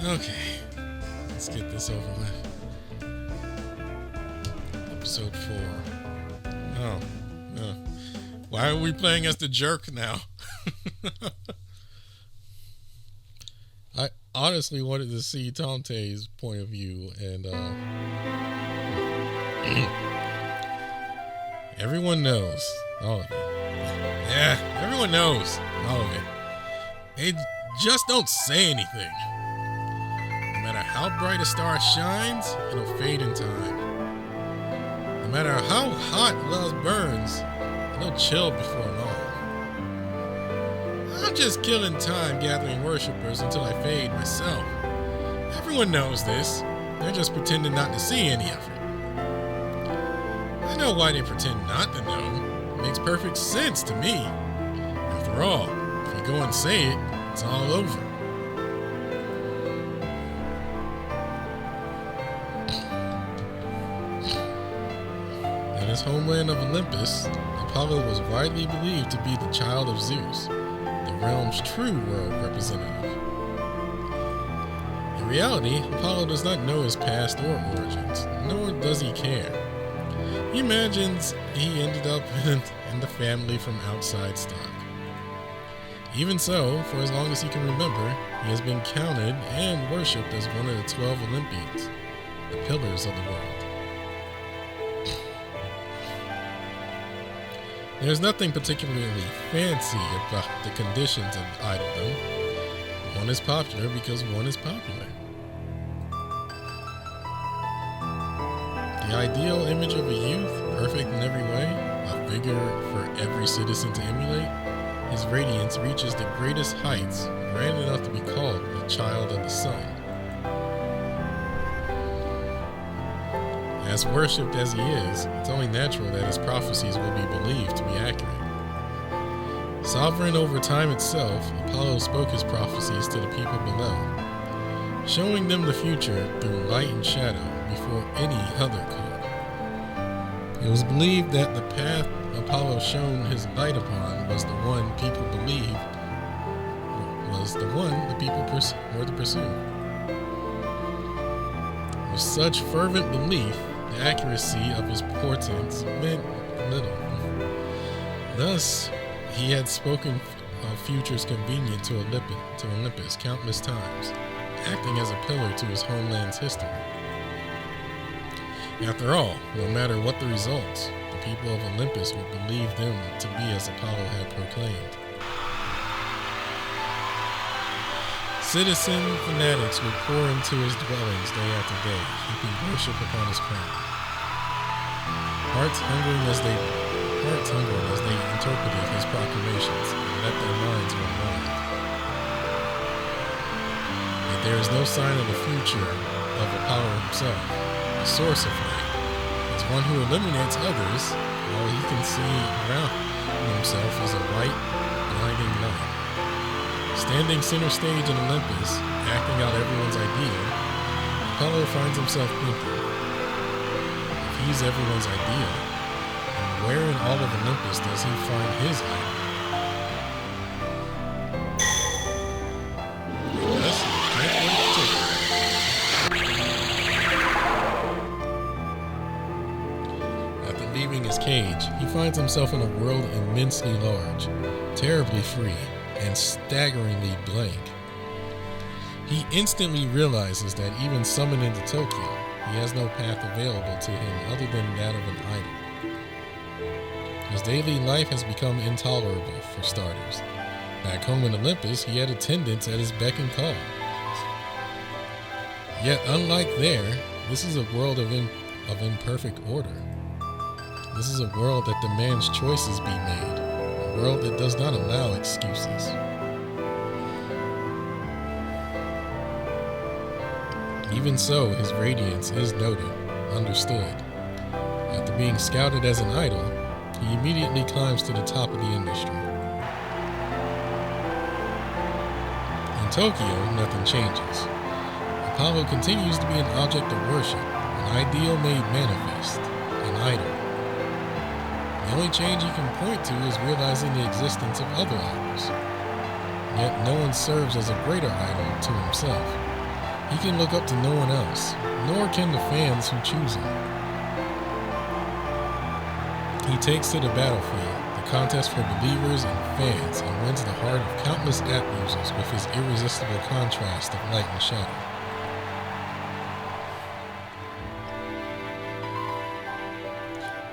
Okay, let's get this over with. Episode 4. Oh, no. Why are we playing as the jerk now? I honestly wanted to see Tante's point of view, and everyone knows all of it. Yeah, everyone knows all of it. They just don't say anything. No matter how bright a star shines, it'll fade in time. No matter how hot love burns, it'll chill before long. I'm just killing time gathering worshippers until I fade myself. Everyone knows this. They're just pretending not to see any of it. I know why they pretend not to know. It makes perfect sense to me. After all, if you go and say it, it's all over. In his homeland of Olympus, Apollo was widely believed to be the child of Zeus, the realm's true world representative. In reality, Apollo does not know his past or origins, nor does he care. He imagines he ended up in the family from outside stock. Even so, for as long as he can remember, he has been counted and worshipped as one of the 12 Olympians, the pillars of the world. There's nothing particularly fancy about the conditions of idoldom. One is popular because one is popular. The ideal image of a youth, perfect in every way, a figure for every citizen to emulate, his radiance reaches the greatest heights, grand enough to be called the child of the sun. As worshipped as he is, it's only natural that his prophecies will be believed to be accurate. Sovereign over time itself, Apollo spoke his prophecies to the people below, showing them the future through light and shadow before any other could. It was believed that the path Apollo shone his light upon was the one people believed was the one the people were to pursue. With such fervent belief, the accuracy of his portents meant little. Thus, he had spoken of futures convenient to Olympus countless times, acting as a pillar to his homeland's history. After all, no matter what the results, the people of Olympus would believe them to be as Apollo had proclaimed. Citizen fanatics would pour into his dwellings day after day, heaping worship upon his crown. Hearts hungering as they interpreted his proclamations and let their minds run wild. Yet there is no sign of the future of Apollo himself, the source of light, as one who illuminates others. All he can see around himself is a white, blinding light. Standing center stage in Olympus, acting out everyone's ideal, Apollo finds himself thinking, if he's everyone's ideal, then where in all of Olympus does he find his idol? After leaving his cage, he finds himself in a world immensely large, terribly free, and staggeringly blank. He instantly realizes that even summoned into Tokyo, he has no path available to him other than that of an idol. His daily life has become intolerable, for starters. Back home in Olympus, he had attendants at his beck and call. Yet, unlike there, this is a world of imperfect order. This is a world that demands choices be made. A world that does not allow excuses. Even so, his radiance is noted, understood. After being scouted as an idol, he immediately climbs to the top of the industry. In Tokyo, nothing changes. Apollo continues to be an object of worship, an ideal made manifest, an idol. The only change he can point to is realizing the existence of other idols. Yet no one serves as a greater idol to himself. He can look up to no one else, nor can the fans who choose him. He takes to the battlefield, the contest for believers and fans, and wins the heart of countless app users with his irresistible contrast of light and shadow.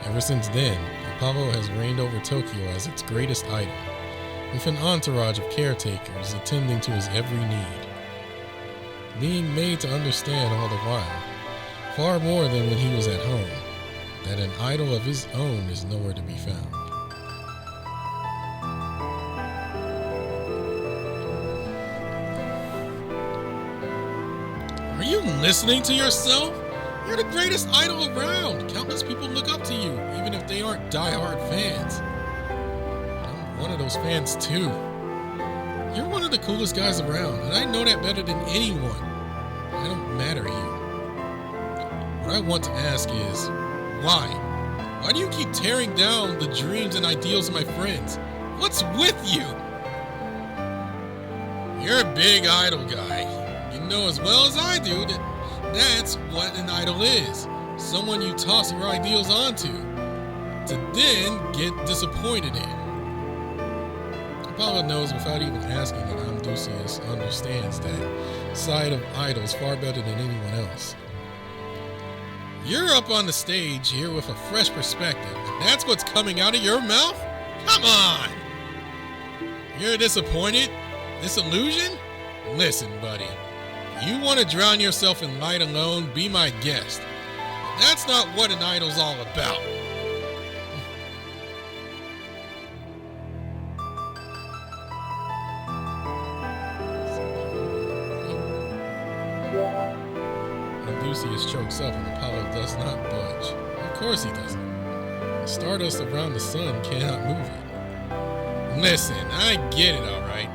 Ever since then, Apollo has reigned over Tokyo as its greatest idol, with an entourage of caretakers attending to his every need, being made to understand all the while, far more than when he was at home, that an idol of his own is nowhere to be found. Are you listening to yourself? You're the greatest idol around. Countless people look up to you, even if they aren't die-hard fans. I'm one of those fans too. You're one of the coolest guys around, and I know that better than anyone. I don't matter here. What I want to ask is, why? Why do you keep tearing down the dreams and ideals of my friends? What's with you? You're a big idol guy. You know as well as I do that that's what an idol is. Someone you toss your ideals onto, to then get disappointed in. Apollo knows without even asking that Amdusias understands that side of idols far better than anyone else. You're up on the stage here with a fresh perspective, and that's what's coming out of your mouth? Come on! You're disappointed? Disillusioned? Listen, buddy. You want to drown yourself in light alone, be my guest. But that's not what an idol's all about. Odysseus chokes up and Apollo does not budge. Of course he doesn't. The stardust around the sun cannot move it. Listen, I get it, alright.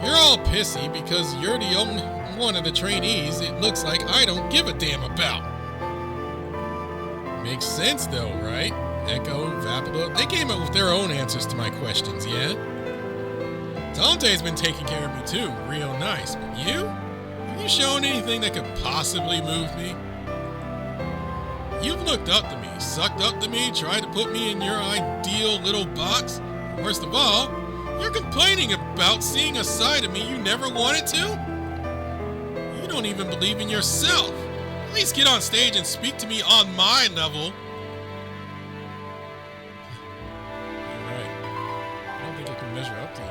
You're all pissy because you're the only one of the trainees it looks like I don't give a damn about. Makes sense though, right? Echo, Vapula, they came up with their own answers to my questions, yeah? Dante's been taking care of me too, real nice. But you? Have you shown anything that could possibly move me? You've looked up to me, sucked up to me, tried to put me in your ideal little box. Worst of all, you're complaining about seeing a side of me you never wanted to? You don't even believe in yourself. At least get on stage and speak to me on my level. You're right. I don't think I can measure up to you.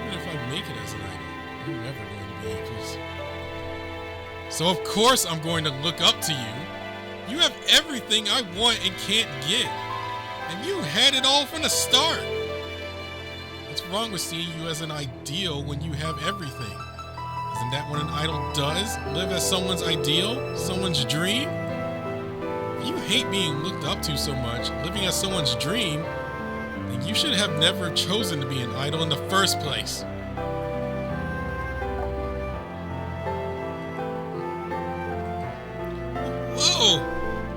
Even if I make it as an idol, I'm never going to be equals. So of course I'm going to look up to you. You have everything I want and can't get. And you had it all from the start. What's wrong with seeing you as an ideal when you have everything? Isn't that what an idol does? Live as someone's ideal? Someone's dream? If you hate being looked up to so much, living as someone's dream, then you should have never chosen to be an idol in the first place. Whoa!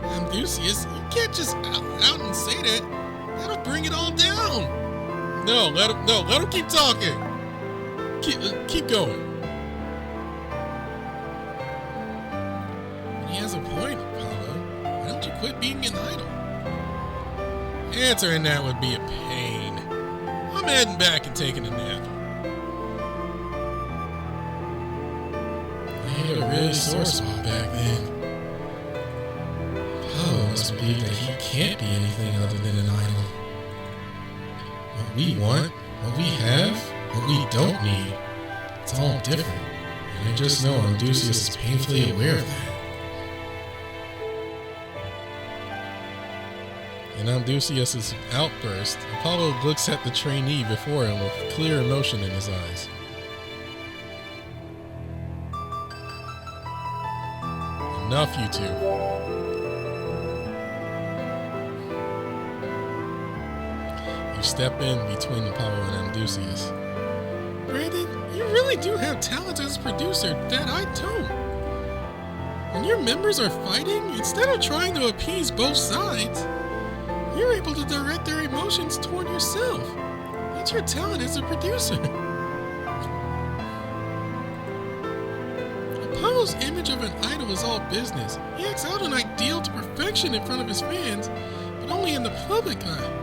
Amdusias, you can't just out and say that. That'll bring it all down. No, let him keep talking. Keep going. He has a point, Apollo. Why don't you quit being an idol? Answering that would be a pain. I'm heading back and taking a nap. He had a really sore spot back then. Apollo must believe that he can't be anything other than an idol. What we want, what we have, what we don't need, it's all different. And I just know Odysseus is painfully aware of that. In Odysseus' outburst, Apollo looks at the trainee before him with clear emotion in his eyes. Enough, you two. You step in between Apollo and Odysseus. Brandon, you really do have talent as a producer that I don't. When your members are fighting, instead of trying to appease both sides, you're able to direct their emotions toward yourself. That's your talent as a producer. Apollo's image of an idol is all business. He acts out an ideal to perfection in front of his fans, but only in the public eye.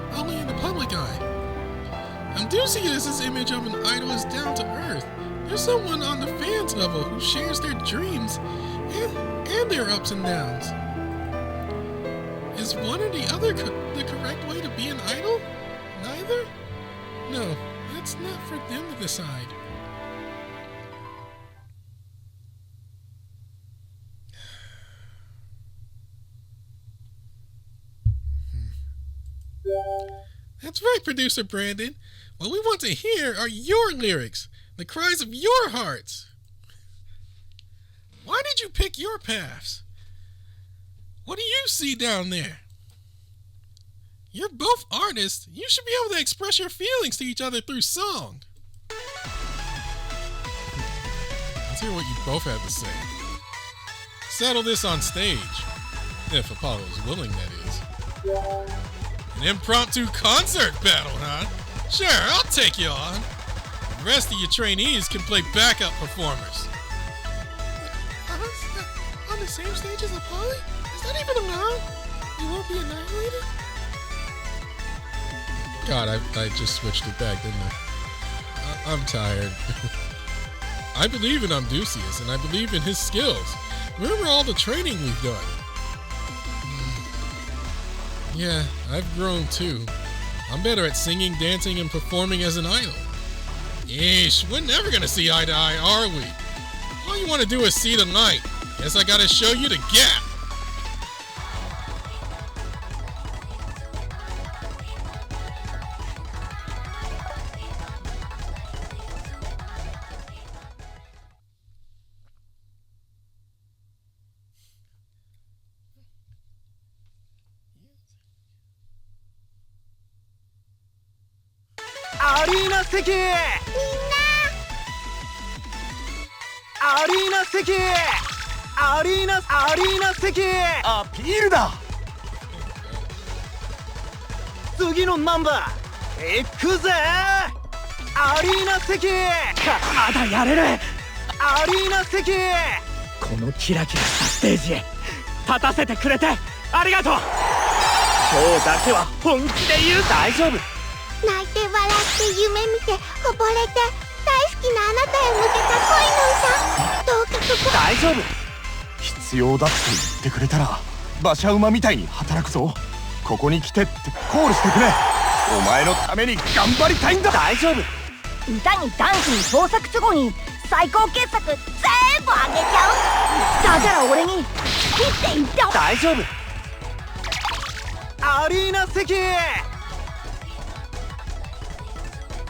Odysseus' image of an idol is down to earth. There's someone on the fans level who shares their dreams and their ups and downs. Is one or the other the correct way to be an idol? Neither? No, that's not for them to decide. That's right, Producer Brandon. What we want to hear are your lyrics, the cries of your hearts. Why did you pick your paths? What do you see down there? You're both artists. You should be able to express your feelings to each other through song. Let's hear what you both have to say. Settle this on stage. If Apollo is willing, that is. An impromptu concert battle, huh? Sure, I'll take you on. The rest of your trainees can play backup performers. On the same stage as Apollo? Is that even allowed? You won't be annihilated? God, I just switched it back, didn't I? I'm tired. I believe in Odysseus, and I believe in his skills. Remember all the training we've done. Yeah, I've grown too. I'm better at singing, dancing, and performing as an idol. Yeesh, we're never gonna see eye to eye, are we? All you want to do is see the light. Guess I gotta show you the gap. Arena 席みんなアリーナ席アリーナ席アピールだ次のナンバー行くぜアリーナ席まだやれるアリーナ席このキラキラしたステージへ立たせてくれてありがとう今日だけは本気で言う大丈夫泣いて笑って夢見て溺れて大好きなあなたへ向けた恋の歌どうかここ大丈夫必要だって言ってくれたら馬車馬みたいに働くぞここに来てってコールしてくれお前のために頑張りたいんだ大丈夫歌にダンスに創作都合に最高傑作全部あげちゃうだから俺に好きって言って大丈夫アリーナ席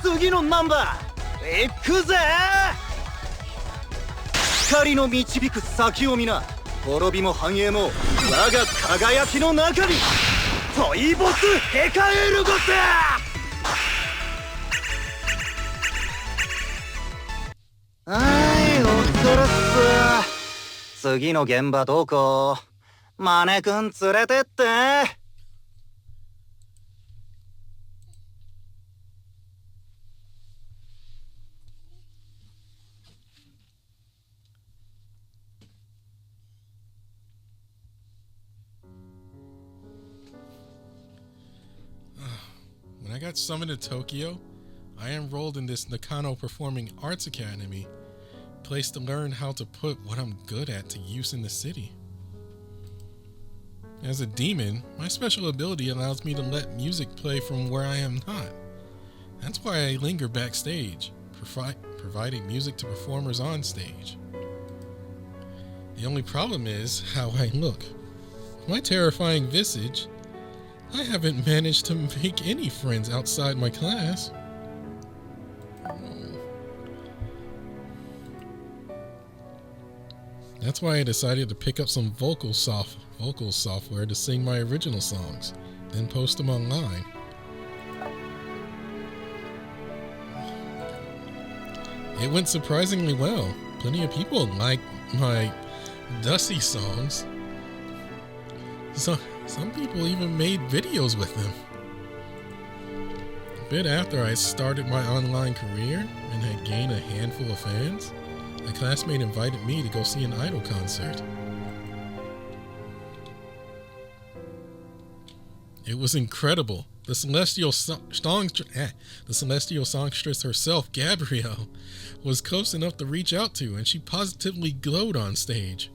次のナンバー行くぜ光の導く先を皆滅びも繁栄も我が輝きの中にトイボスヘカエルゴスはいお疲れっす次の現場どこマネくん連れてってWhen I got summoned to Tokyo, I enrolled in this Nakano Performing Arts Academy, place to learn how to put what I'm good at to use in the city. As a demon, my special ability allows me to let music play from where I am not. That's why I linger backstage, providing music to performers on stage. The only problem is how I look. With my terrifying visage, I haven't managed to make any friends outside my class. That's why I decided to pick up some vocal software to sing my original songs, then post them online. It went surprisingly well. Plenty of people liked my Dusty songs. Some people even made videos with them. A bit after I started my online career and had gained a handful of fans, My classmate invited me to go see an idol concert. It was incredible. The celestial songstress herself, Gabrielle, was close enough to reach out to, and she positively glowed on stage.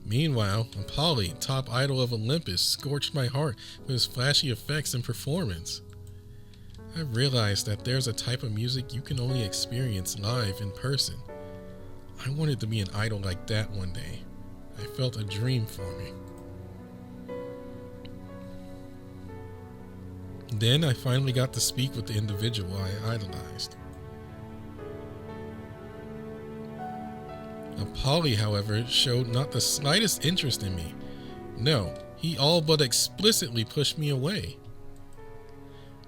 Meanwhile, Apollo, top idol of Olympus, scorched my heart with his flashy effects and performance. I realized that there's a type of music you can only experience live in person. I wanted to be an idol like that one day. I felt a dream forming. Then I finally got to speak with the individual I idolized. Apollo, however, showed not the slightest interest in me. No, he all but explicitly pushed me away.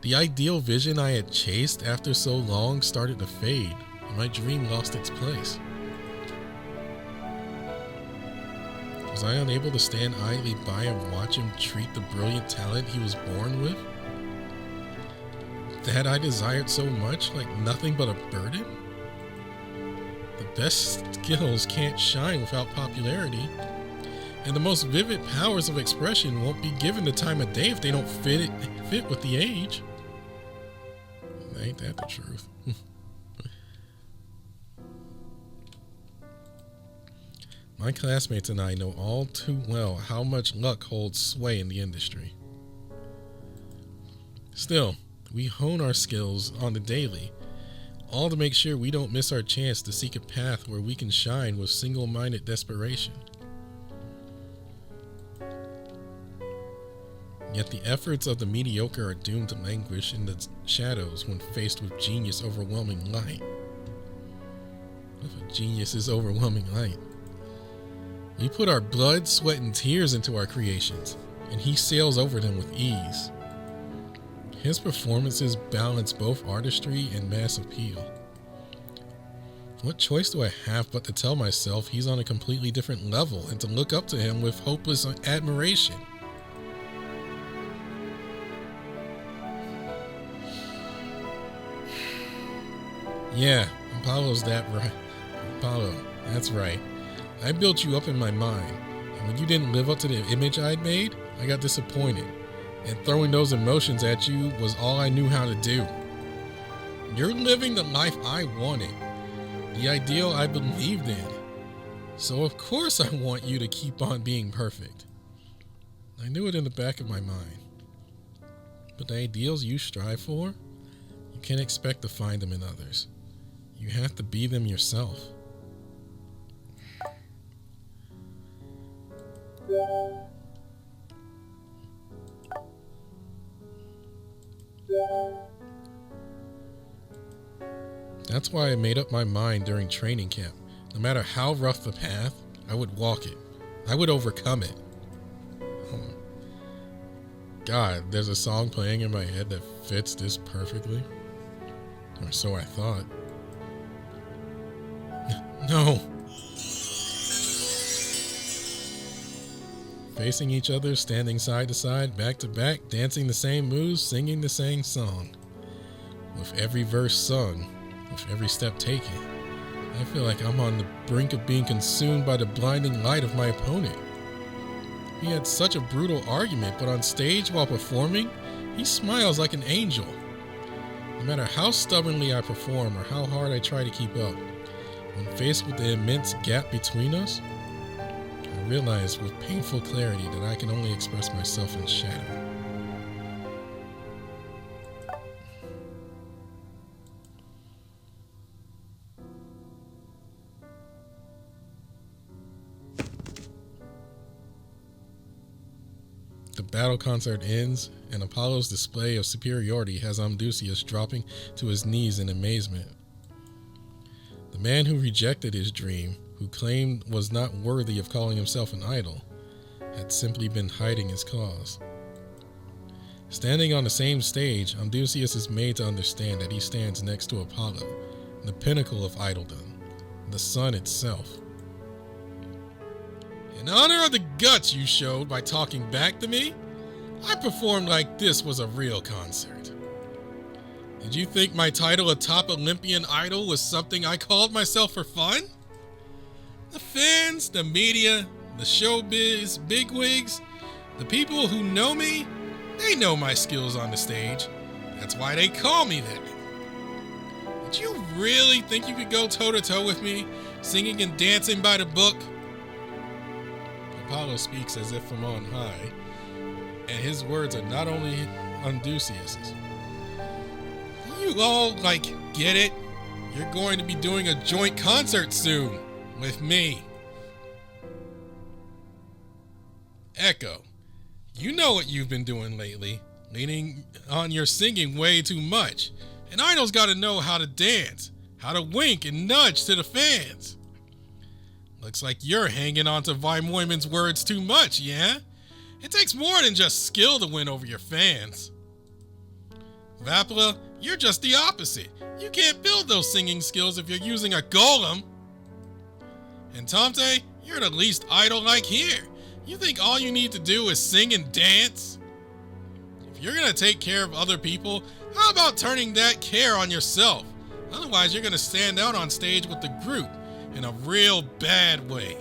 The ideal vision I had chased after so long started to fade, and my dream lost its place. Was I unable to stand idly by and watch him treat the brilliant talent he was born with? That I desired so much, like nothing but a burden? The best skills can't shine without popularity, and the most vivid powers of expression won't be given the time of day if they don't fit with the age. Ain't that the truth? My classmates and I know all too well how much luck holds sway in the industry. Still, we hone our skills on the daily, all to make sure we don't miss our chance to seek a path where we can shine with single-minded desperation. Yet the efforts of the mediocre are doomed to languish in the shadows when faced with genius' overwhelming light. With a genius's overwhelming light. We put our blood, sweat, and tears into our creations, and he sails over them with ease. His performances balance both artistry and mass appeal. What choice do I have but to tell myself he's on a completely different level and to look up to him with hopeless admiration? Yeah, Apollo's that right. Apollo, that's right. I built you up in my mind, and when you didn't live up to the image I'd made, I got disappointed. And throwing those emotions at you was all I knew how to do. You're living the life I wanted, the ideal I believed in. So of course I want you to keep on being perfect. I knew it in the back of my mind. But the ideals you strive for, you can't expect to find them in others. You have to be them yourself. That's why I made up my mind during training camp. No matter how rough the path, I would walk it. I would overcome it. God, there's a song playing in my head that fits this perfectly. Or so I thought. No. Facing each other, standing side to side, back to back, dancing the same moves, singing the same song. With every verse sung, with every step taken, I feel like I'm on the brink of being consumed by the blinding light of my opponent. He had such a brutal argument, but on stage while performing, he smiles like an angel. No matter how stubbornly I perform or how hard I try to keep up, when faced with the immense gap between us, I realize with painful clarity that I can only express myself in shadow. The battle concert ends, and Apollo's display of superiority has Amdusias dropping to his knees in amazement. The man who rejected his dream, who claimed was not worthy of calling himself an idol, had simply been hiding his cause. Standing on the same stage, Amdusias is made to understand that he stands next to Apollo, the pinnacle of idoldom, the sun itself. In honor of the guts you showed by talking back to me, I performed like this was a real concert. Did you think my title of top Olympian idol was something I called myself for fun? The fans, the media, the showbiz, bigwigs, the people who know me, they know my skills on the stage. That's why they call me that. Did you really think you could go toe-to-toe with me, singing and dancing by the book? Apollo speaks as if from on high, and his words are not only Odysseus's. You all, get it? You're going to be doing a joint concert soon with me. Echo, you know what you've been doing lately, leaning on your singing way too much. An idol's got to know how to dance, how to wink and nudge to the fans. Looks like you're hanging on to Vi Moyman's words too much, yeah? It takes more than just skill to win over your fans. Vapula, you're just the opposite. You can't build those singing skills if you're using a golem. And Tomte, you're the least idol-like here. You think all you need to do is sing and dance? If you're going to take care of other people, how about turning that care on yourself? Otherwise, you're going to stand out on stage with the group in a real bad way.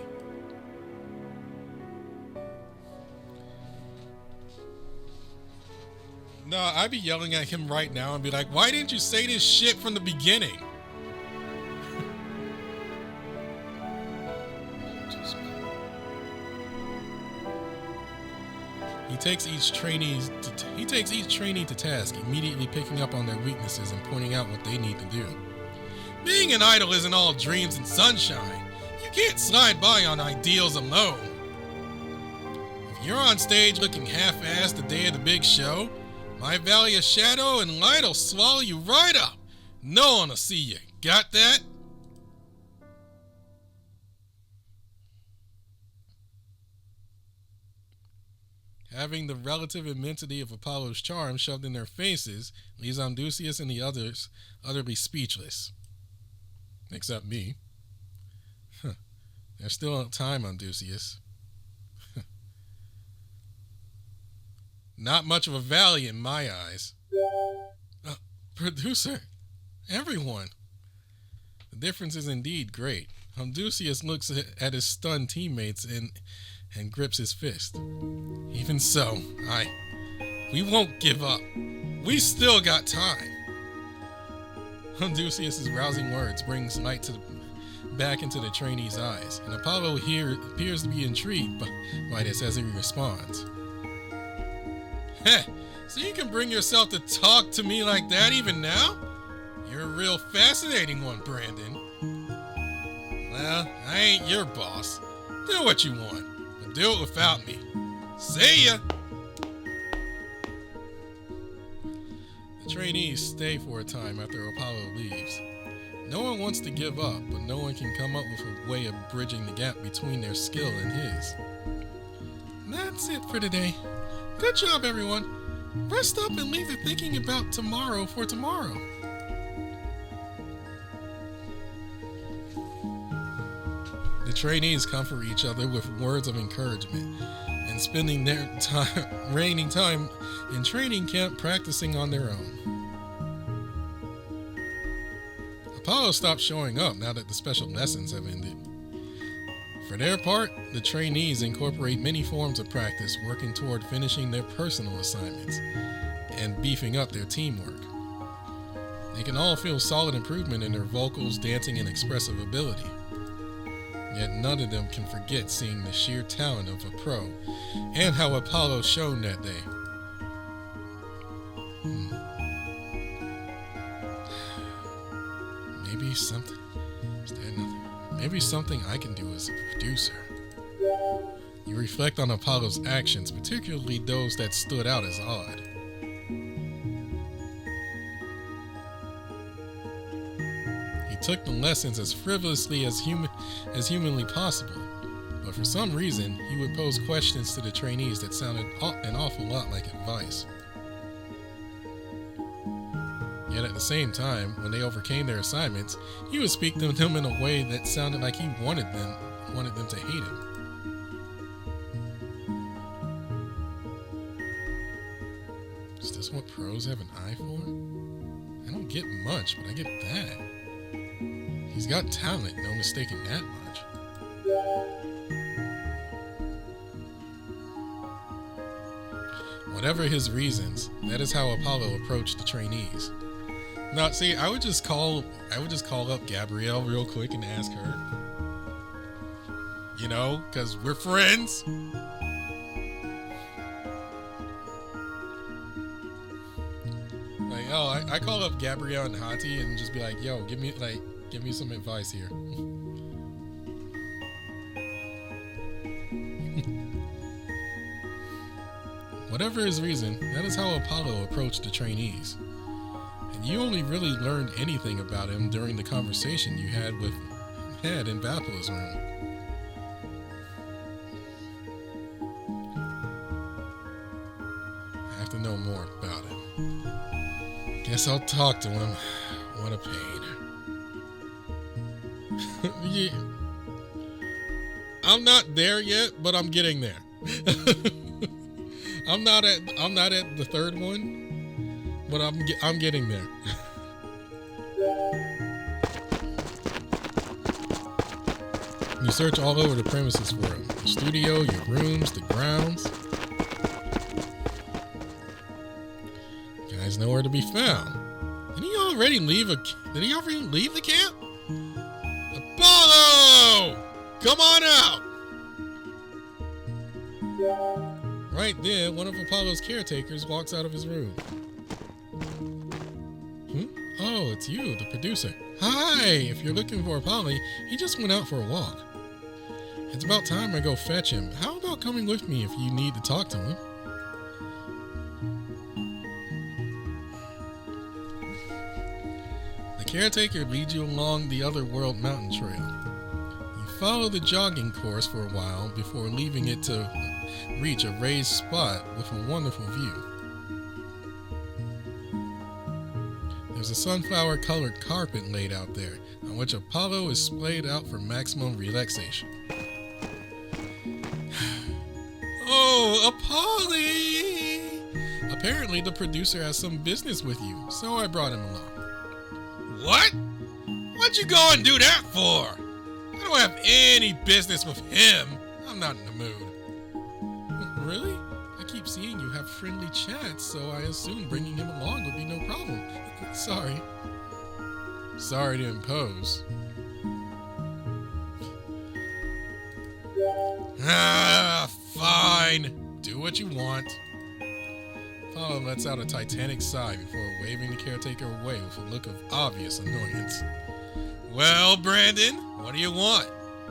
No, I'd be yelling at him right now and be like, why didn't you say this shit from the beginning? He takes each trainee to task, immediately picking up on their weaknesses and pointing out what they need to do. Being an idol isn't all dreams and sunshine. You can't slide by on ideals alone. If you're on stage looking half-assed the day of the big show, my valley of shadow and light will swallow you right up. No one will see you. Got that? Having the relative immensity of Apollo's charm shoved in their faces leaves Odysseus and the others utterly speechless. Except me. There's still time, Odysseus. Not much of a valley in my eyes. Producer, everyone. The difference is indeed great. Odysseus looks at his stunned teammates and grips his fist. Even so, we won't give up. We still got time. Odysseus' rousing words brings light back into the trainee's eyes, and Apollo here appears to be intrigued by this as he responds. Heh, so you can bring yourself to talk to me like that even now? You're a real fascinating one, Brandon. Well, I ain't your boss. Do what you want, but do it without me. See ya! The trainees stay for a time after Apollo leaves. No one wants to give up, but no one can come up with a way of bridging the gap between their skill and his. That's it for today. Good job, everyone. Rest up and leave the thinking about tomorrow for tomorrow. The trainees comfort each other with words of encouragement and spending their remaining time in training camp practicing on their own. Apollo stops showing up now that the special lessons have ended. For their part, the trainees incorporate many forms of practice working toward finishing their personal assignments and beefing up their teamwork. They can all feel solid improvement in their vocals, dancing, and expressive ability. Yet none of them can forget seeing the sheer talent of a pro and how Apollo shone that day. Maybe something I can do as a producer. You reflect on Apollo's actions, particularly those that stood out as odd. He took the lessons as frivolously as humanly possible, but for some reason, he would pose questions to the trainees that sounded an awful lot like advice. Yet at the same time, when they overcame their assignments, he would speak to them in a way that sounded like he wanted them to hate him. Is this what pros have an eye for? I don't get much, but I get that. He's got talent, no mistaking that much. Whatever his reasons, that is how Apollo approached the trainees. Now, see, I would just call up Gabrielle real quick and ask her. You know, because we're friends. Like, oh, I call up Gabrielle and Hati and just be like, yo, give me some advice here. Whatever his reason, that is how Apollo approached the trainees. And you only really learned anything about him during the conversation you had in Valpo's room. I have to know more about him. Guess I'll talk to him. What a pain. Yeah. I'm not there yet, but I'm getting there. I'm not at the third one, but I'm getting there. You search all over the premises for him. The studio, your rooms, the grounds. Guy's nowhere to be found. Did he already leave the camp? Apollo! Come on out! Right then, one of Apollo's caretakers walks out of his room. Oh, it's you, the producer. Hi! If you're looking for Apollo, he just went out for a walk. It's about time I go fetch him. How about coming with me if you need to talk to him? The caretaker leads you along the Otherworld mountain trail. You follow the jogging course for a while before leaving it to reach a raised spot with a wonderful view. There's a sunflower-colored carpet laid out there, on which Apollo is splayed out for maximum relaxation. Oh, Apollo! Apparently the producer has some business with you, so I brought him along. What? What'd you go and do that for? I don't have any business with him. I'm not in the mood. Really? I keep seeing you have friendly chats, so I assumed bringing him along would be no problem. Sorry. Sorry to impose. Fine. Do what you want. Apollo lets out a titanic sigh before waving the caretaker away with a look of obvious annoyance. Well, Brandon, what do you want?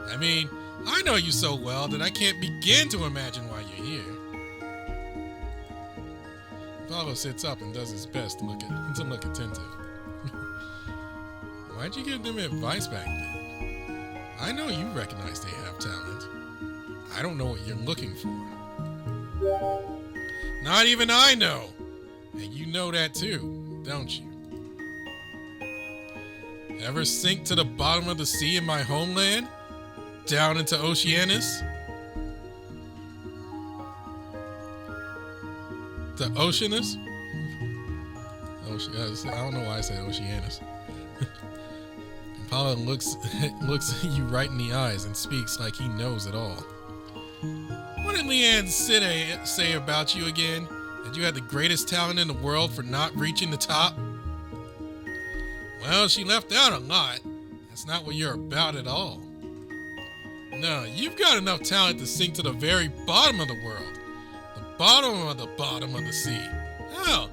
I mean, I know you so well that I can't begin to imagine why you're here. Apollo sits up and does his best to look attentive. Why'd you give them advice back then? I know you recognize they have talent. I don't know what you're looking for. Not even I know. And you know that too, don't you? Ever sink to the bottom of the sea in my homeland? Down into Oceanus? The Oceanus? I don't know why I said Oceanus. Apollo looks you right in the eyes and speaks like he knows it all. What did Leanne Side say about you again? That you had the greatest talent in the world for not reaching the top? Well, she left out a lot. That's not what you're about at all. No, you've got enough talent to sink to the very bottom of the world. The bottom of the sea. Hell,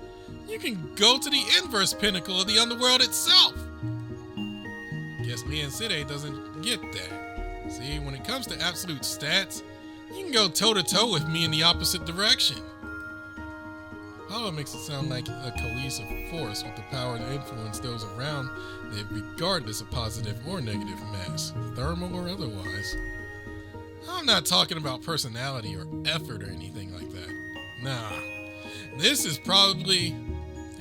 you can go to the inverse pinnacle of the underworld itself. Guess Leanne Side doesn't get that. See, when it comes to absolute stats, you can go toe-to-toe with me in the opposite direction. Apollo makes it sound like a cohesive force with the power to influence those around it regardless of positive or negative mass, thermal or otherwise. I'm not talking about personality or effort or anything like that. Nah, this is probably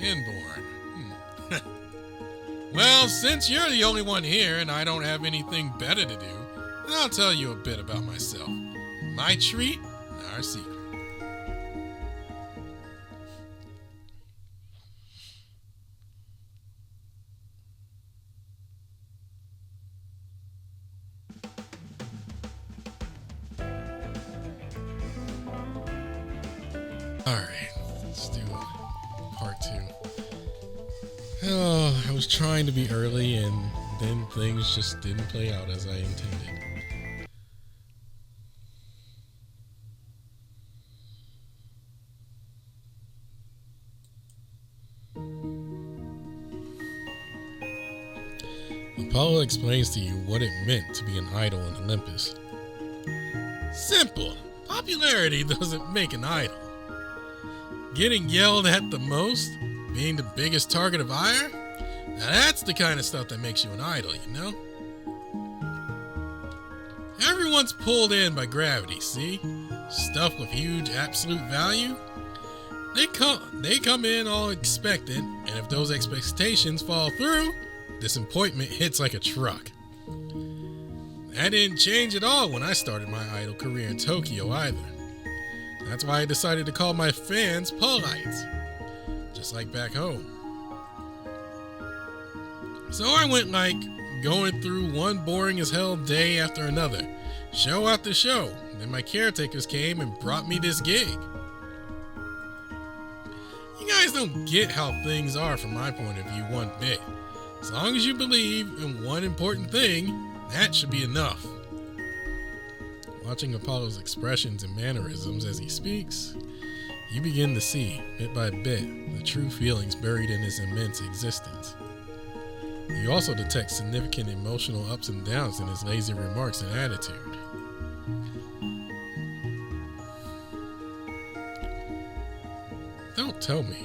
inborn. Well, since you're the only one here and I don't have anything better to do, I'll tell you a bit about myself. My treat, our secret. Oh, I was trying to be early and then things just didn't play out as I intended. Apollo explains to you what it meant to be an idol in Olympus. Simple. Popularity doesn't make an idol. Getting yelled at the most, being the biggest target of ire, now that's the kind of stuff that makes you an idol, you know? Everyone's pulled in by gravity, see? Stuff with huge absolute value. They come in all expectant, and if those expectations fall through, disappointment hits like a truck. That didn't change at all when I started my idol career in Tokyo either. That's why I decided to call my fans Polites, just like back home. So I went like going through one boring as hell day after another, show after show. Then my caretakers came and brought me this gig. You guys don't get how things are from my point of view one bit. As long as you believe in one important thing, that should be enough. Watching Apollo's expressions and mannerisms as he speaks, you begin to see, bit by bit, the true feelings buried in his immense existence. You also detect significant emotional ups and downs in his lazy remarks and attitude. Don't tell me.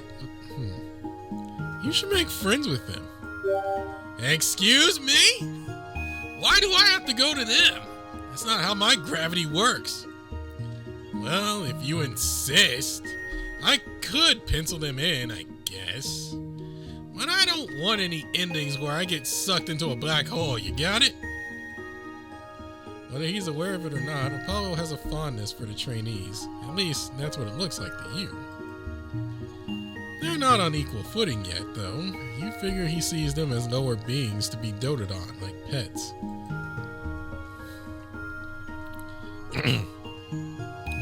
You should make friends with them. Excuse me? Why do I have to go to them? That's not how my gravity works. Well, if you insist, I could pencil them in, I guess. But I don't want any endings where I get sucked into a black hole, you got it? Whether he's aware of it or not, Apollo has a fondness for the trainees. At least, that's what it looks like to you. They're not on equal footing yet, though. You figure he sees them as lower beings to be doted on, like pets.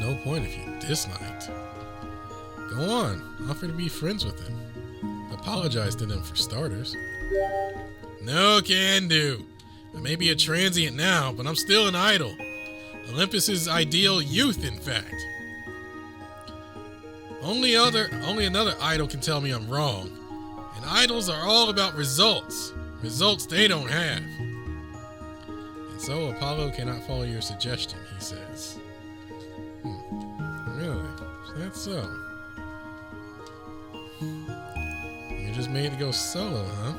No point if you're disliked. Go on, offer to be friends with them. Apologize to them for starters. No can do. I may be a transient now, but I'm still an idol. Olympus's ideal youth, in fact. Only another idol can tell me I'm wrong. And idols are all about results. Results they don't have. And so Apollo cannot follow your suggestion, he says. Really? That's so. You're just made to go solo, huh?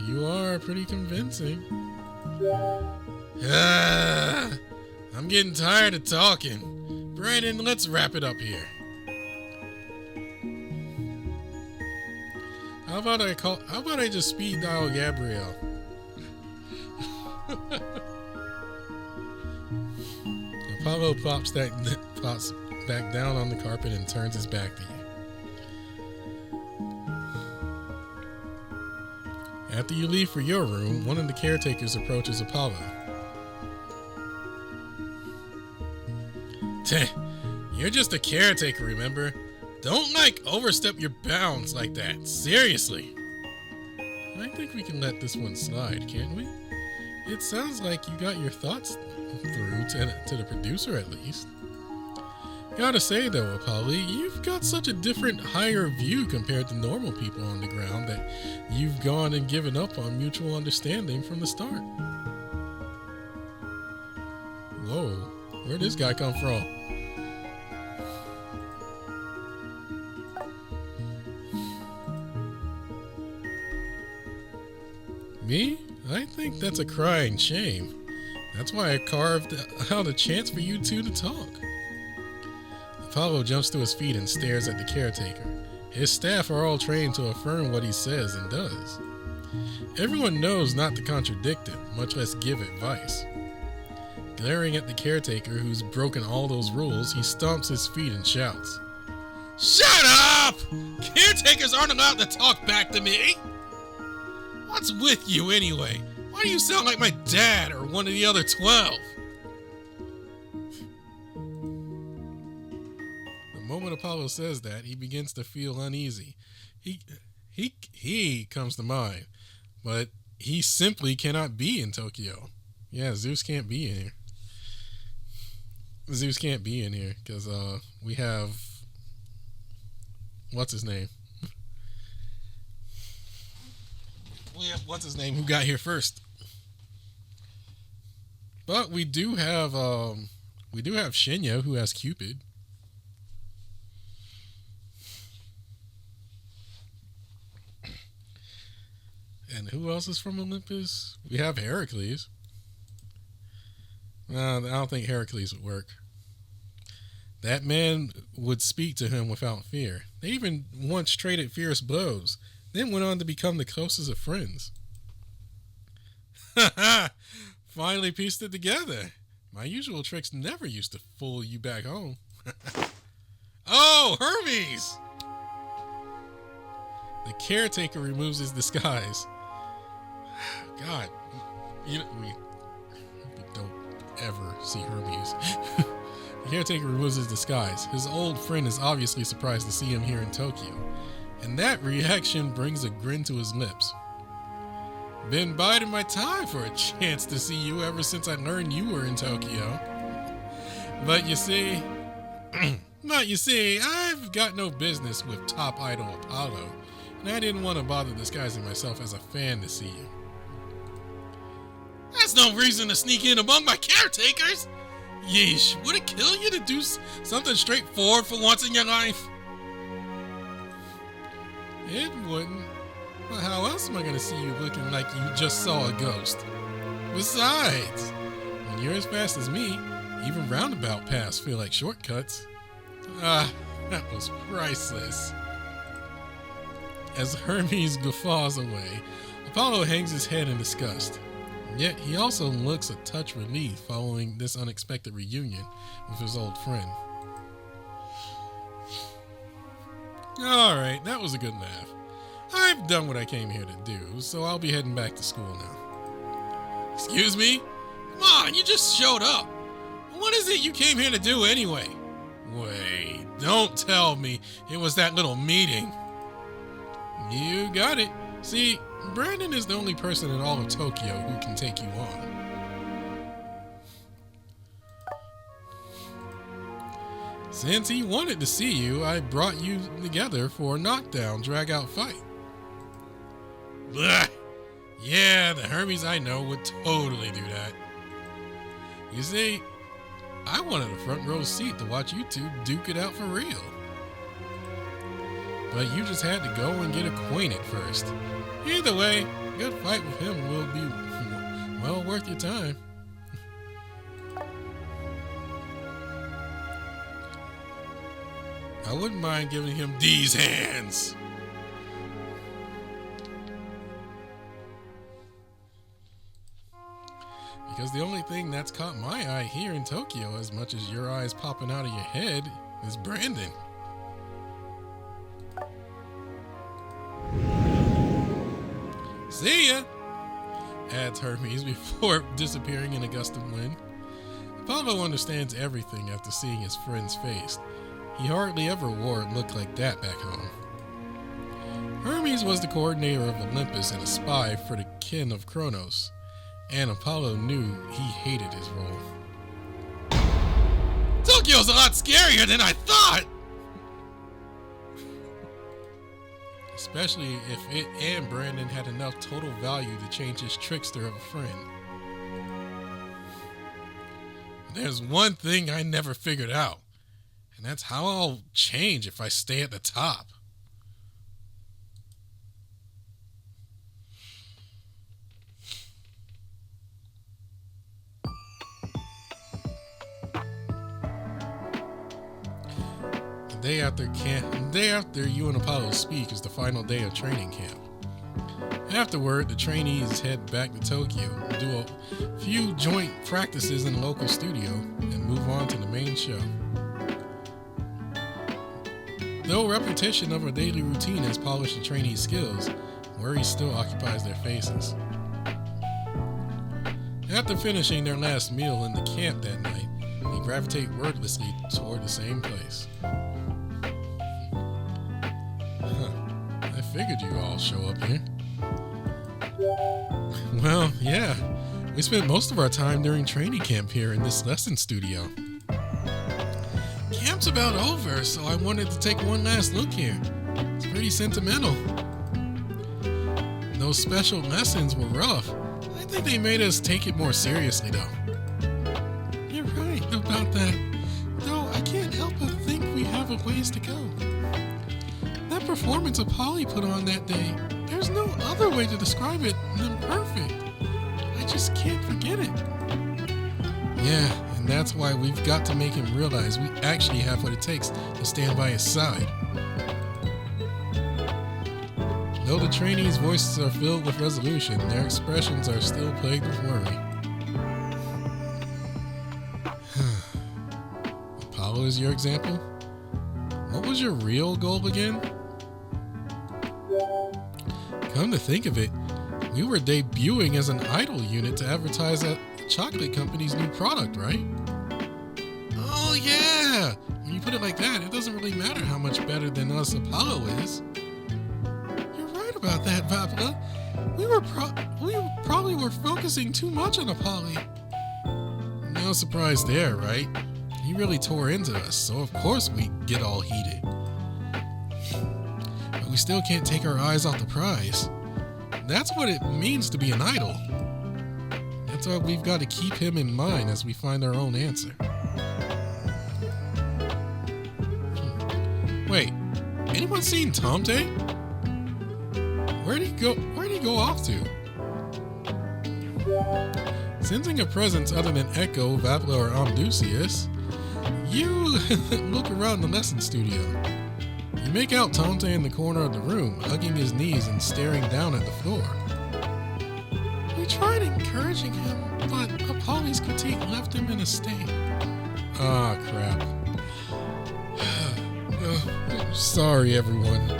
You are pretty convincing. I'm getting tired of talking. Brandon, let's wrap it up here. How about I just speed dial Gabrielle? Apollo plops back down on the carpet and turns his back to you. After you leave for your room, one of the caretakers approaches Apollo. You're just a caretaker, remember? Don't overstep your bounds like that. Seriously. I think we can let this one slide, can't we? It sounds like you got your thoughts through to the producer at least. Gotta say though, Apollo, you've got such a different, higher view compared to normal people on the ground that you've gone and given up on mutual understanding from the start. Whoa, where'd this guy come from? Me? I think that's a crying shame. That's why I carved out a chance for you two to talk. Apollo jumps to his feet and stares at the caretaker. His staff are all trained to affirm what he says and does. Everyone knows not to contradict him, much less give advice. Glaring at the caretaker who's broken all those rules, he stomps his feet and shouts, "Shut up! Caretakers aren't allowed to talk back to me! What's with you anyway? Why do you sound like my dad or one of the other 12? The moment Apollo says that, he begins to feel uneasy. He he comes to mind, but he simply cannot be in Tokyo. Yeah, Zeus can't be in here. Zeus can't be in here because we have what's his name? What's his name who got here first? But we do have Shinya who has Cupid. And who else is from Olympus? We have Heracles. I don't think Heracles would work. That man would speak to him without fear. They even once traded fierce blows, then went on to become the closest of friends. Finally pieced it together. My usual tricks never used to fool you back home. Oh, Hermes! The caretaker removes his disguise. God, we don't ever see Hermes. The caretaker removes his disguise. His old friend is obviously surprised to see him here in Tokyo, and that reaction brings a grin to his lips. Been biding my time for a chance to see you ever since I learned you were in Tokyo. But you see, I've got no business with top idol Apollo, and I didn't want to bother disguising myself as a fan to see you. That's no reason to sneak in among my caretakers. Yeesh, would it kill you to do something straightforward for once in your life? It wouldn't. Well, how else am I going to see you looking like you just saw a ghost? Besides, when you're as fast as me, even roundabout paths feel like shortcuts. Ah, that was priceless. As Hermes guffaws away, Apollo hangs his head in disgust. Yet he also looks a touch relieved following this unexpected reunion with his old friend. Alright, that was a good laugh. I've done what I came here to do, so I'll be heading back to school now. Excuse me? Come on, you just showed up. What is it you came here to do anyway? Wait, don't tell me it was that little meeting. You got it. See, Brandon is the only person in all of Tokyo who can take you on. Since he wanted to see you, I brought you together for a knockdown, drag-out fight. Blah! Yeah, the Hermes I know would totally do that. You see, I wanted a front row seat to watch you two duke it out for real. But you just had to go and get acquainted first. Either way, a good fight with him will be well worth your time. I wouldn't mind giving him these hands. Because the only thing that's caught my eye here in Tokyo, as much as your eyes popping out of your head, is Brandon. See ya, adds Hermes before disappearing in a gust of wind. Apollo understands everything after seeing his friend's face. He hardly ever wore a look like that back home. Hermes was the coordinator of Olympus and a spy for the kin of Kronos, and Apollo knew he hated his role. Tokyo's a lot scarier than I thought! Especially if it and Brandon had enough total value to change his trickster of a friend. There's one thing I never figured out, and that's how I'll change if I stay at the top. The day after you and Apollo speak is the final day of training camp. Afterward, the trainees head back to Tokyo, do a few joint practices in the local studio, and move on to the main show. Though repetition of a daily routine has polished the trainees' skills, worry still occupies their faces. After finishing their last meal in the camp that night, they gravitate wordlessly toward the same place. I figured you all show up here. Well, yeah. We spent most of our time during training camp here in this lesson studio. Camp's about over, so I wanted to take one last look here. It's pretty sentimental. Those special lessons were rough. I think they made us take it more seriously, though. You're right about that. Though I can't help but think we have a ways to go. That performance Polly put on that day, there's no other way to describe it than perfect. I just can't forget it. Yeah, and that's why we've got to make him realize we actually have what it takes to stand by his side. Though the trainees' voices are filled with resolution, their expressions are still plagued with worry. Apollo is your example? What was your real goal again? Come to think of it, we were debuting as an idol unit to advertise a chocolate company's new product, right? Oh yeah! When you put it like that, it doesn't really matter how much better than us Apollo is. You're right about that, Vapla. We probably were focusing too much on Apollo. No surprise there, right? He really tore into us, so of course we get all heated. But we still can't take our eyes off the prize. That's what it means to be an idol. That's why we've got to keep him in mind as we find our own answer. Wait, anyone seen Tomte? Where'd he go off to? Sensing a presence other than Echo, Vapla, or Amdusius, you look around the lesson studio. You make out Tomte in the corner of the room, hugging his knees and staring down at the floor. We tried encouraging him, but Apollo's critique left him in a state. Ah, crap. Sorry, everyone.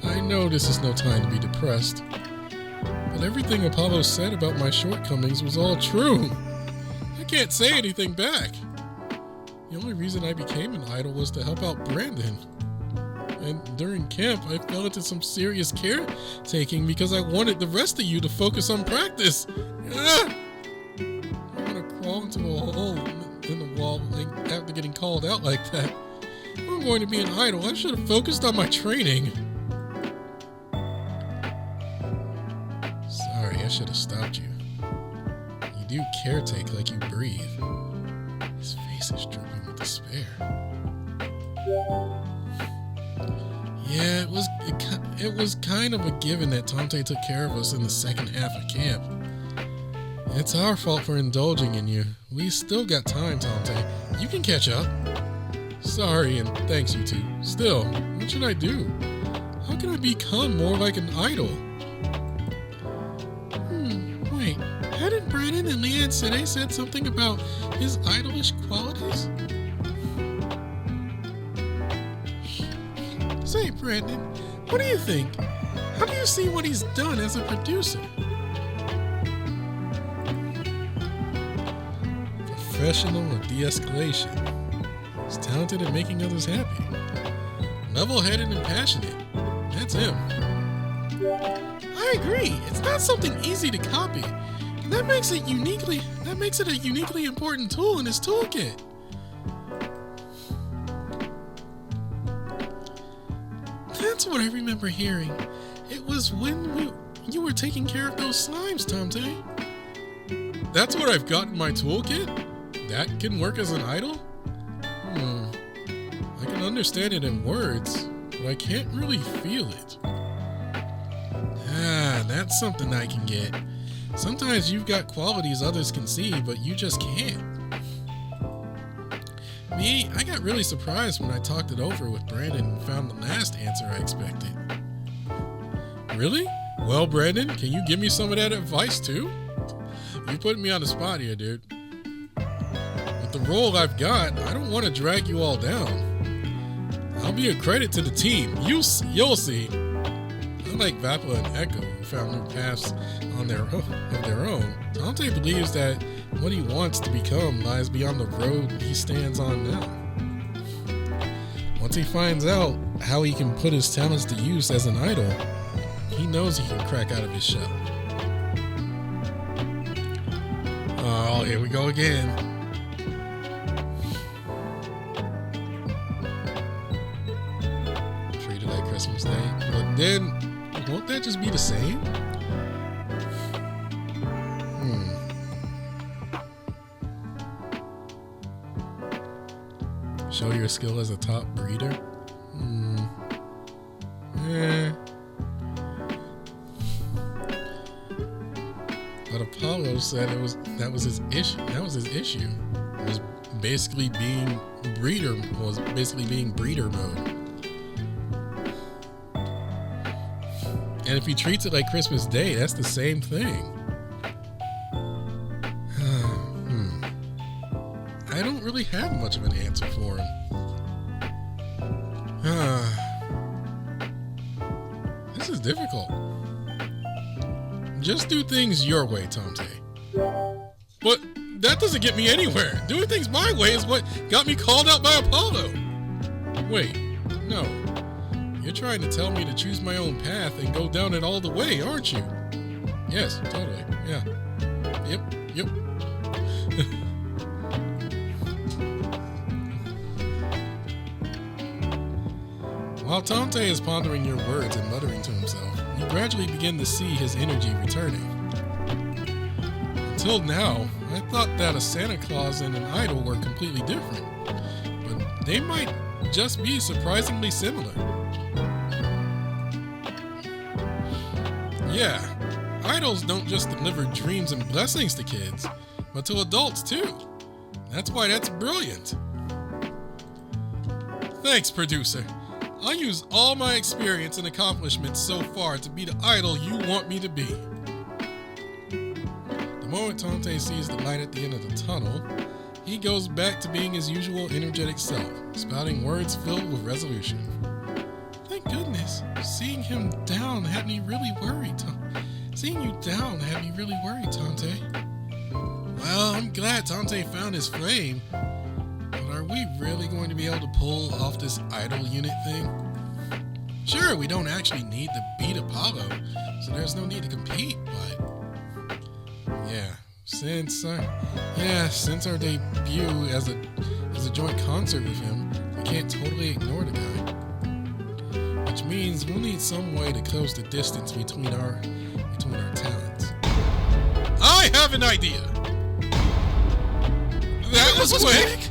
I know this is no time to be depressed, but everything Apollo said about my shortcomings was all true. I can't say anything back. The only reason I became an idol was to help out Brandon. And during camp, I fell into some serious caretaking because I wanted the rest of you to focus on practice. I want to crawl into a hole in the wall after getting called out like that. If I'm going to be an idol, I should have focused on my training. Sorry, I should have stopped you. You do caretake like you breathe. His face is dripping with despair. Yeah, it was kind of a given that Tomte took care of us in the second half of camp. It's our fault for indulging in you. We still got time, Tomte. You can catch up. Sorry, and thanks, you two. Still, what should I do? How can I become more like an idol? Wait, hadn't Brandon and Leanne today said something about his idolish qualities? Say, Brandon, what do you think? How do you see what he's done as a producer? Professional of de-escalation. He's talented at making others happy. Level-headed and passionate. That's him. I agree. It's not something easy to copy. And that makes it a uniquely important tool in his toolkit. That's what I remember hearing. It was when you were taking care of those slimes, Tomte. That's what I've got in my toolkit? That can work as an idol? I can understand it in words, but I can't really feel it. That's something I can get. Sometimes you've got qualities others can see, but you just can't. Me, I got really surprised when I talked it over with Brandon and found the last answer I expected. Really? Well, Brandon, can you give me some of that advice too? You're putting me on the spot here, dude. With the role I've got, I don't want to drag you all down. I'll be a credit to the team. You'll see. Unlike Vapla and Echo, who found new paths of their own, Tomte believes that what he wants to become lies beyond the road he stands on now. Once he finds out how he can put his talents to use as an idol, He knows he can crack out of his shell. Oh, here we go again. Treated like Christmas Day. But then, won't that just be the same? Show your skill as a top breeder? But Apollo said that was his issue. That was his issue. Was basically being breeder mode. And if he treats it like Christmas Day, that's the same thing. I don't really have much of an answer for him. This is difficult. Just do things your way, Tante. But that doesn't get me anywhere. Doing things my way is what got me called out by Apollo. Wait, no. You're trying to tell me to choose my own path and go down it all the way, aren't you? Yes, totally. Yeah. Yep. While Tante is pondering your words and muttering to himself, you gradually begin to see his energy returning. Until now, I thought that a Santa Claus and an idol were completely different, but they might just be surprisingly similar. Yeah, idols don't just deliver dreams and blessings to kids, but to adults too. That's why that's brilliant. Thanks, producer. I'll use all my experience and accomplishments so far to be the idol you want me to be. The moment Tante sees the light at the end of the tunnel, he goes back to being his usual energetic self, spouting words filled with resolution. Thank goodness. Seeing you down had me really worried, Tante. Well, I'm glad Tante found his flame. Are we really going to be able to pull off this idol unit thing? Sure, we don't actually need to beat Apollo, so there's no need to compete, but since our debut as a joint concert with him, we can't totally ignore the guy. Which means we'll need some way to close the distance between our talents. I have an idea! That was quick!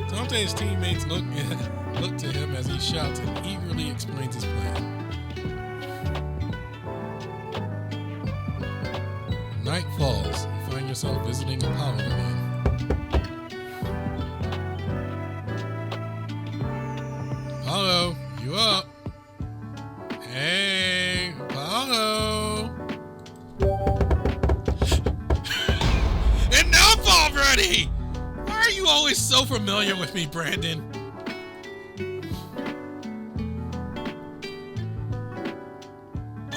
Dante's teammates look to him as he shouts and eagerly explains his plan. Night falls. You find yourself visiting Apollo again. Apollo, you up? Hey, Apollo. Enough already! Why are you always so familiar with me, Brandon?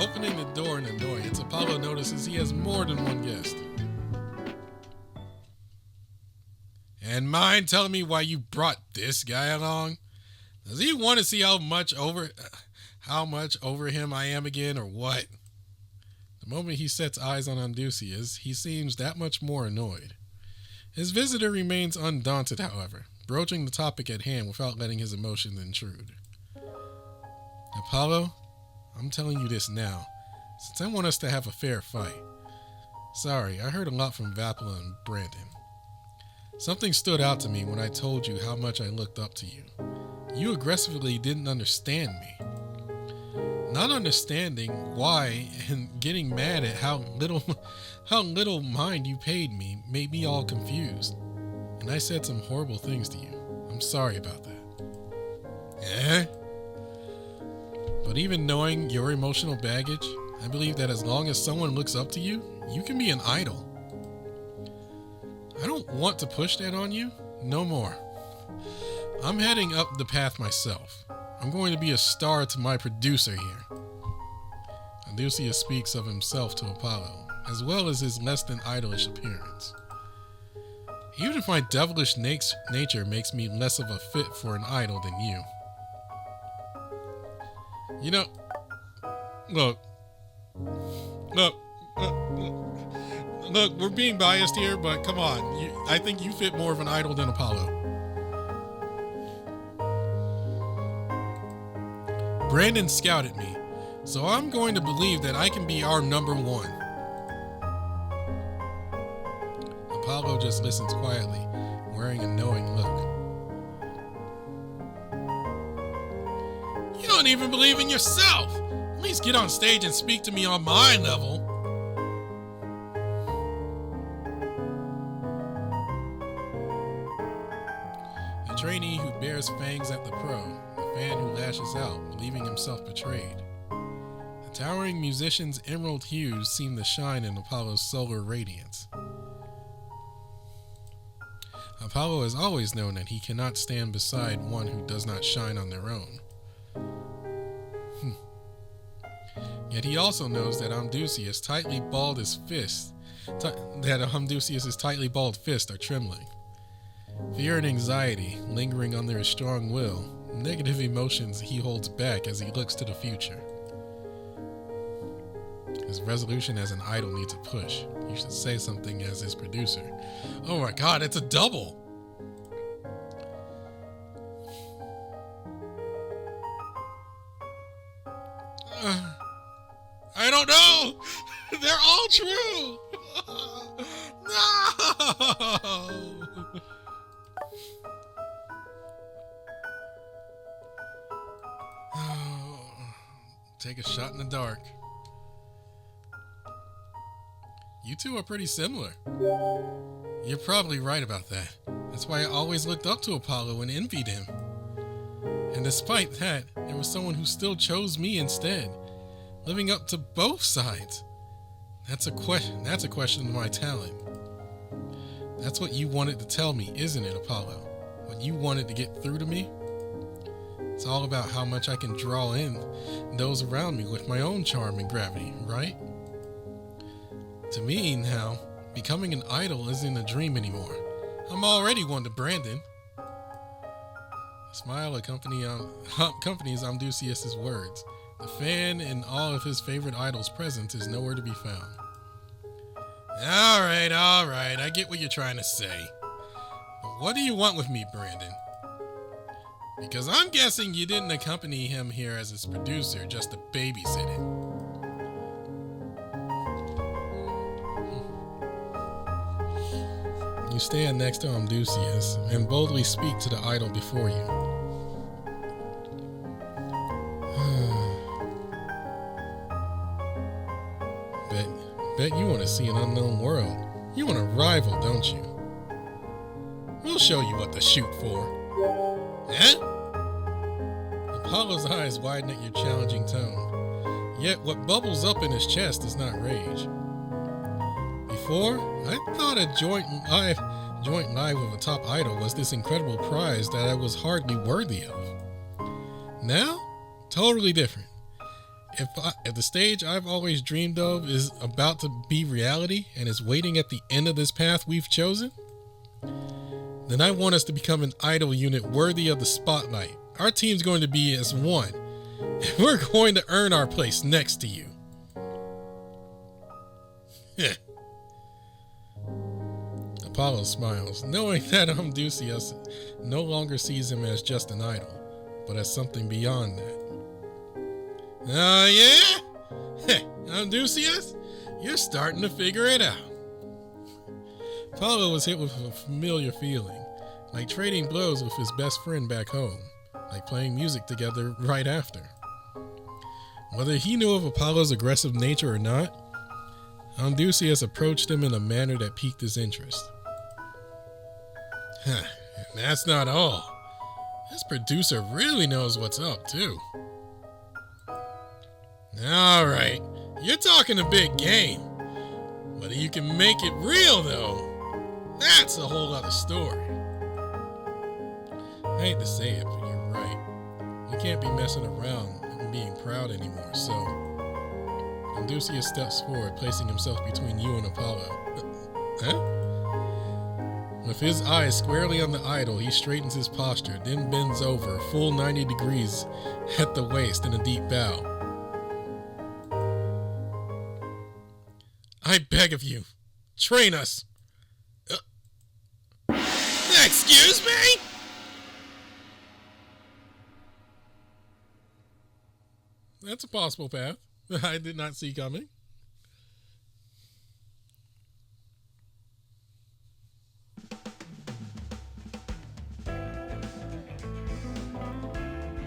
Opening the door in annoyance, Apollo notices he has more than one guest. And mind telling me why you brought this guy along? Does he want to see how much over him I am again, or what? The moment he sets eyes on Odysseus, he seems that much more annoyed. His visitor remains undaunted, however, broaching the topic at hand without letting his emotions intrude. Apollo, I'm telling you this now, since I want us to have a fair fight. Sorry, I heard a lot from Vapula and Brandon. Something stood out to me when I told you how much I looked up to you. You aggressively didn't understand me. Not understanding why and getting mad at how little mind you paid me made me all confused. And I said some horrible things to you. I'm sorry about that. But even knowing your emotional baggage, I believe that as long as someone looks up to you, you can be an idol. I don't want to push that on you. No more. I'm heading up the path myself. I'm going to be a star to my producer here. Odysseus speaks of himself to Apollo, as well as his less than idolish appearance. Even if my devilish nature makes me less of a fit for an idol than you. You know, look, we're being biased here, but come on. I think you fit more of an idol than Apollo. Brandon scouted me, so I'm going to believe that I can be our number one. Apollo just listens quietly, wearing a knowing look. You don't even believe in yourself! At least get on stage and speak to me on my level. The trainee who bears fangs at the pro, the fan who lashes out, believing himself betrayed. The towering musician's emerald hues seem to shine in Apollo's solar radiance. Apollo has always known that he cannot stand beside one who does not shine on their own. Yet he also knows that Amdusius' tightly balled fists are trembling. Fear and anxiety lingering under his strong will, negative emotions he holds back as he looks to the future. His resolution as an idol needs a push. You should say something as his producer. Oh my god, it's a double! I don't know! They're all true! No! Take a shot in the dark. You two are pretty similar. You're probably right about that. That's why I always looked up to Apollo and envied him. And despite that, there was someone who still chose me instead, living up to both sides. That's a question of my talent. That's what you wanted to tell me, isn't it, Apollo? What you wanted to get through to me? It's all about how much I can draw in those around me with my own charm and gravity, right? To me, now, becoming an idol isn't a dream anymore. I'm already one to Brandon. A smile accompanies Amdusius' words. The fan in all of his favorite idols' presence is nowhere to be found. All right, I get what you're trying to say. But what do you want with me, Brandon? Because I'm guessing you didn't accompany him here as his producer just to babysit him. You stand next to Amdusius and boldly speak to the idol before you. Bet you want to see an unknown world. You want to rival, don't you? We'll show you what to shoot for. Eh? Apollo's eyes widen at your challenging tone. Yet what bubbles up in his chest is not rage. Before, I thought a joint live with a top idol was this incredible prize that I was hardly worthy of. Now, totally different. If the stage I've always dreamed of is about to be reality and is waiting at the end of this path we've chosen, then I want us to become an idol unit worthy of the spotlight. Our team's going to be as one. And we're going to earn our place next to you. Apollo smiles, knowing that Amdusius no longer sees him as just an idol, but as something beyond that. Oh, yeah? Amdusius, you're starting to figure it out. Apollo was hit with a familiar feeling, like trading blows with his best friend back home, like playing music together right after. Whether he knew of Apollo's aggressive nature or not, Amdusius approached him in a manner that piqued his interest. And that's not all. This producer really knows what's up, too. All right, you're talking a big game. Whether you can make it real, though, that's a whole other story. I hate to say it, but you're right. We can't be messing around and being proud anymore, so... Amdusius steps forward, placing himself between you and Apollo. Huh? With his eyes squarely on the idol, he straightens his posture, then bends over, full 90 degrees at the waist in a deep bow. I beg of you, train us. Excuse me? That's a possible path I did not see coming.